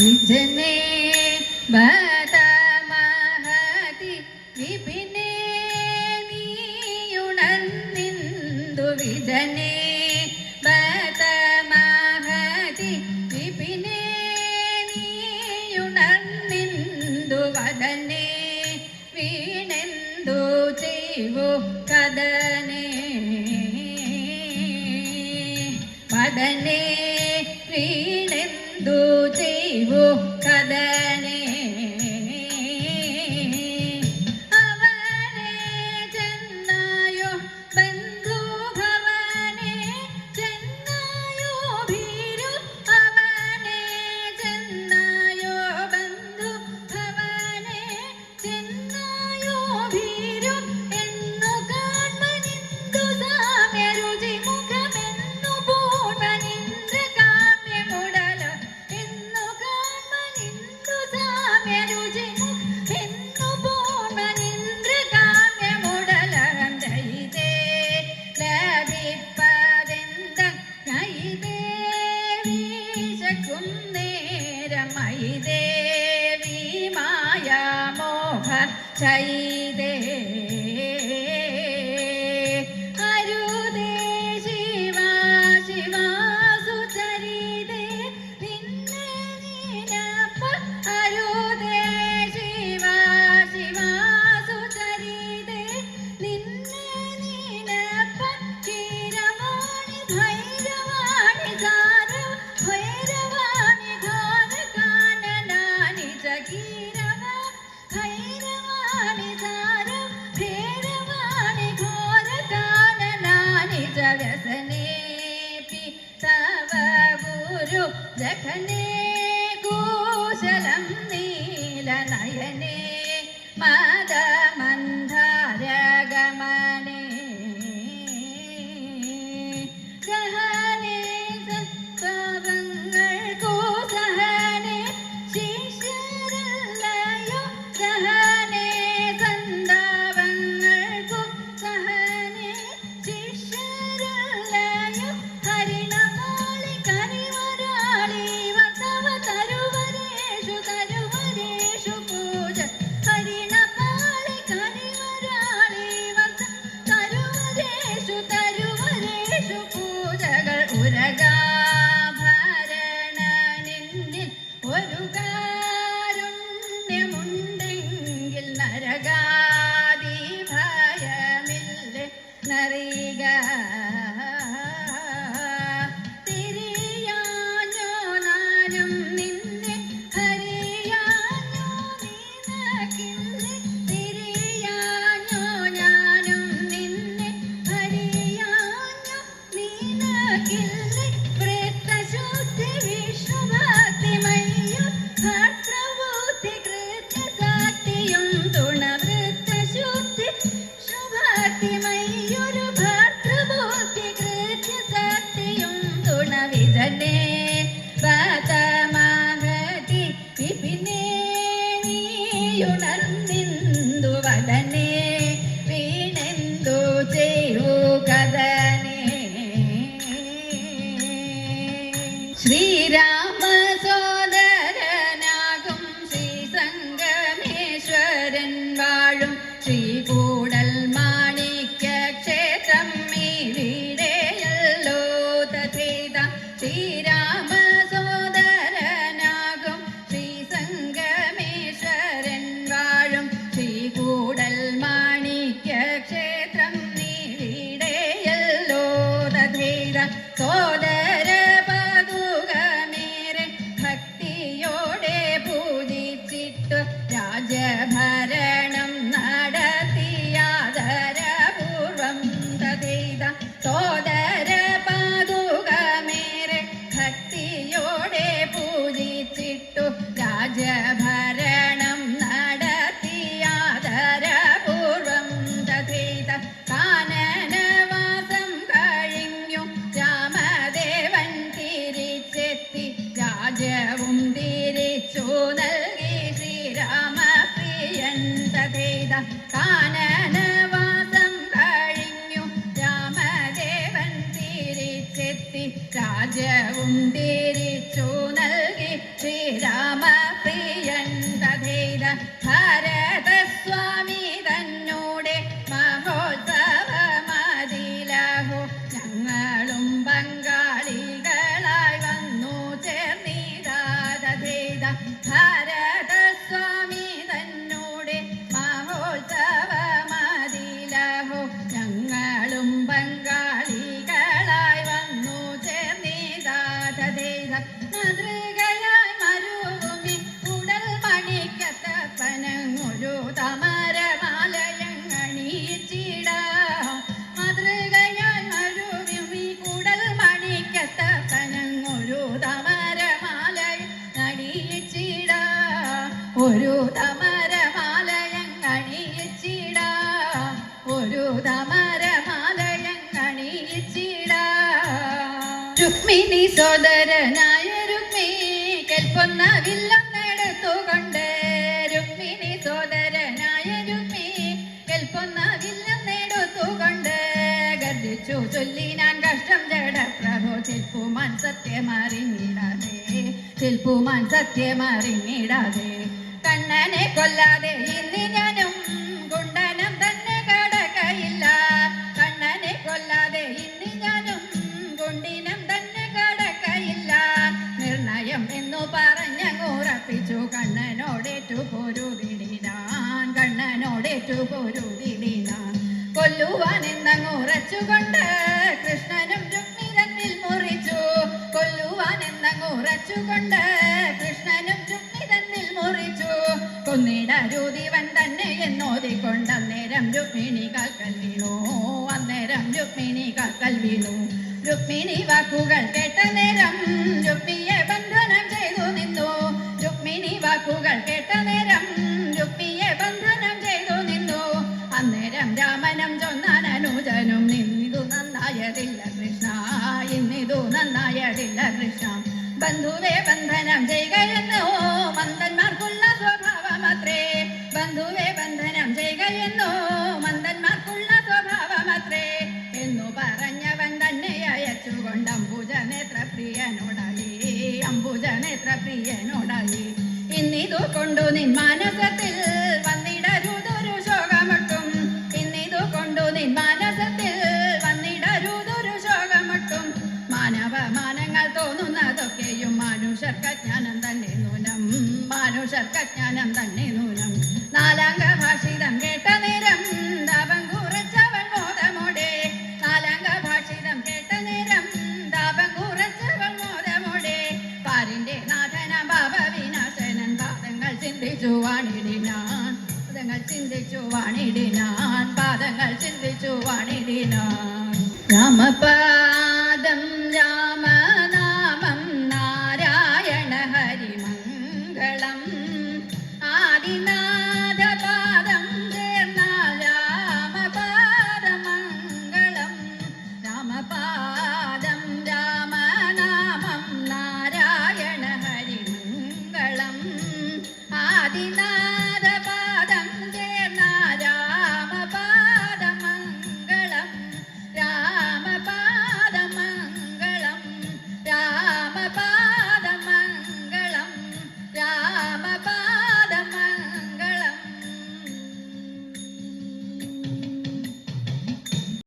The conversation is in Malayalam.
വിജനേ ബത മഹതി വിപിനേ നീയുണർന്നിന്ദു വിജനേ ബത മഹതി വിപിനേ നീയുണർന്നിന്ദു വദനേ വീണെന്തു ചെയ്വു കദനേ വദനേ വീണെന്തു ചെയ്വു കദനേ അവനെ ചെന്നായോ ബന്ധുഭവനെ ചെന്നായോ ഭീരു അവനെ ചെന്നായോ ബന്ധുഭവനെ ചെന്നായോ ഭീരു എന്നു കാൺമനിന്ദു സാമ്യരുചി മുഖമെന്നു പൂർവനിന്ദ്ര കാമ്യമുടല എന്നു കാൺമനിന്ദു സാമ്യരുചി എന്നു പൂർവനിന്ദ്ര കാമ്യമുടല ദൈതേ ലഭിപ്പതെന്ത നൈദേവി ശക്കും നേരമൈദേവി മായാമോഹ ചൈതേ അരുതേ ശിവ ശിവാസുചരിതേ നിന്നെ നീനപ്പ അരുതേ ശിവ ശിവാസുചരിതേ നിന്നെ നീനപ്പ ക്ഷീരവാണി ഭൈരവാണി ധാര ഭൈരവാണി ധാര കാനനാനി ചകീരവ ഭൈരവാണി ധാര ഭൈരവാണി ഘോര കാനനാനി ച വ്യസനേപി തവ ഗുരു ജഘനേ കുശലം നീലനയനേ മദമന്ധാരഗമനേ ഗഹനേ സത്വങ്ങൾക്കു സഹനേ ശിഷ്യരല്ലയോ സഹനേ സന്താപങ്ങൾക്കു സഹനേ ശിഷ്യരല്ലയോ ഹരിണമാളി കനിവരാളി വർത്തവ തരുവരേഷു തരുവരേഷു പൂജ ഹരിണമാളി കനിവരാളി വർത്ത തരുവരേഷു തരുവരേഷു പൂജകൾ ഉരകാഭരണനിന്നിൽ ഒരു കാരുണ്യമുണ്ടെങ്കിൽ നരകാദി ഭയമില്ല നറിക തിരിയാഞ്ഞോ നാനും നിന്നെ ഹരിയാഞ്ഞോ നീനക്കില്ലേ തിരിയാഞ്ഞോ ഞാനും നിന്നെ ഹരിയാഞ്ഞോ നീനക്കില്ലേ വൃത്തശുദ്ധി വിഷ്ണുഭക്തിമയ്യോ പ്രിയൻ തഥൈത ഭാരതസ്വാമി തന്നോടെ മഹോത്സവമതിലഹോ ഞങ്ങളും പങ്കാളികളായി വന്നു ചേർന്നിതാ തഥൈത ഭാരതസ്വാമി തന്നോടെ മഹോത്സവമതിലഹോ ഞങ്ങളും പങ്കാളികളായി വന്നു ചേർന്നിതാ തഥൈത മാതൃകയായി മരുഭൂമി ഉടൽ മണിക്കത്തപ്പനങ്ങൊരു തമരമാലയങ്ങണിയിച്ചിടാം മാതൃകയായി മരുഭൂമി ഉടൽ മണിക്കത്തപ്പനങ്ങൊരു തമരമാലയങ്ങണിയിച്ചിടാം ഒരു തമരമാലയങ്ങണിയിച്ചിടാം ഒരു തമരമാലയങ്ങണിയിച്ചിടാം രുക്മിണി സോദരനായ രുക്മി കെൽപ്പൊന്ന വില്ലെന്നെടുത്തുകൊണ്ട് രുക്മിണി സോദരനായ രുക്മി കെൽപ്പൊന്ന വില്ലെന്നെടുത്തുകൊണ്ട് ഗർജിച്ചു ചൊല്ലിനാൻ കഷ്ടം ജഡപ്രഭോ ശില്പുമാൻ സത്യമറിഞ്ഞിടാതെ ശില്പുമാൻ സത്യമറിഞ്ഞിടാതെ കണ്ണനെ കൊല്ലാതെ ഇന്ന് ഞാനും കുണ്ടനം തന്നെ കടക്കയില്ല കണ്ണനെ കൊല്ലാതെ ഇന്ന് ഞാനും കുണ്ടിനം തന്നെ കടക്കയില്ല നിർണയം എന്നു പറഞ്ഞങ്ങുറപ്പിച്ചു കണ്ണനോടേറ്റു പൊരുതിടിനാൻ കണ്ണനോടേറ്റു പൊരുതിടിനാൻ കൊല്ലുവാൻ എന്നങ്ങുറച്ചുകൊണ്ട് കൃഷ്ണനും രുക്മി തന്നിൽ മുറിച്ചു കൊല്ലുവാൻ എന്നങ്ങുറച്ചുകൊണ്ട് കൃഷ്ണനും രുക്മി തന്നിൽ മുറിച്ചു കൊന്നിടരുതിവൻ തന്നെ എന്നോതിക്കൊണ്ട് അന്നേരം രുക്മിണി കാൽക്കൽ വീണു അന്നേരം രുക്മിണി കാൽക്കൽ വീണു രുക്മിണി വാക്കുകൾ കേട്ട നേരം രുക്മിയെ ബന്ധനം ചെയ്തു നിന്നു രുക്മിണി വാക്കുകൾ കേട്ട നേരം രുക്മിയെ ബന്ധനം ചെയ്തു നിന്നു അന്നേരം രാമനം ചൊന്നാൻ അനുജനും ഇന്നിതു നന്നായതില്ല കൃഷ്ണ ഇന്നിതു നന്നായതില്ല കൃഷ്ണ ബന്ധുവെ ബന്ധനം ചെയ്യുകയെന്നോ മന്ദന്മാർക്കുള്ള സ്വഭാവമത്രേ ബന്ധുവെ ബന്ധനം ചെയ്യുകയെന്നോ മന്ദന്മാർക്കുള്ള സ്വഭാവമത്രേ എന്നു പറഞ്ഞവൻ തന്നെ അയച്ചുകൊണ്ട് അംബുജനേത്രപ്രിയനോടായി ഇന്നിതു കൊണ്ടു നിൻ മാനസത്തിൽ വന്നിടരുതൊരു ശോകമൊട്ടും ഇന്നിതു കൊണ്ടു നിൻ മാനസത്തിൽ വന്നിടരുതൊരു ശോകമൊട്ടും മാനവമാനങ്ങൾ തോന്നുന്നതൊക്കെയും മാനുഷർക്കജ്ഞാനം തന്നെ നൂനം മാനുഷർക്കജ്ഞാനം തന്നെ നൂനം നാലാംഗ ഭാഷിതം കേട്ട നേരം ദാപം കുറച്ചവൾ മോദമോടെ നാലാംഗ ഭാഷിതം കേട്ട നേരം ദാപം കുറച്ചവൾ മോദമോടെ പാരിന്റെ നാഥന ഭാവ വിനാശനൻ പാദങ്ങൾ ചിന്തിച്ചു വാണിടിനാൻ പാദങ്ങൾ ചിന്തിച്ചു വാണിടിനാൻ പാദങ്ങൾ ചിന്തിച്ചു വാണിടിനാൻ രാമപ്പ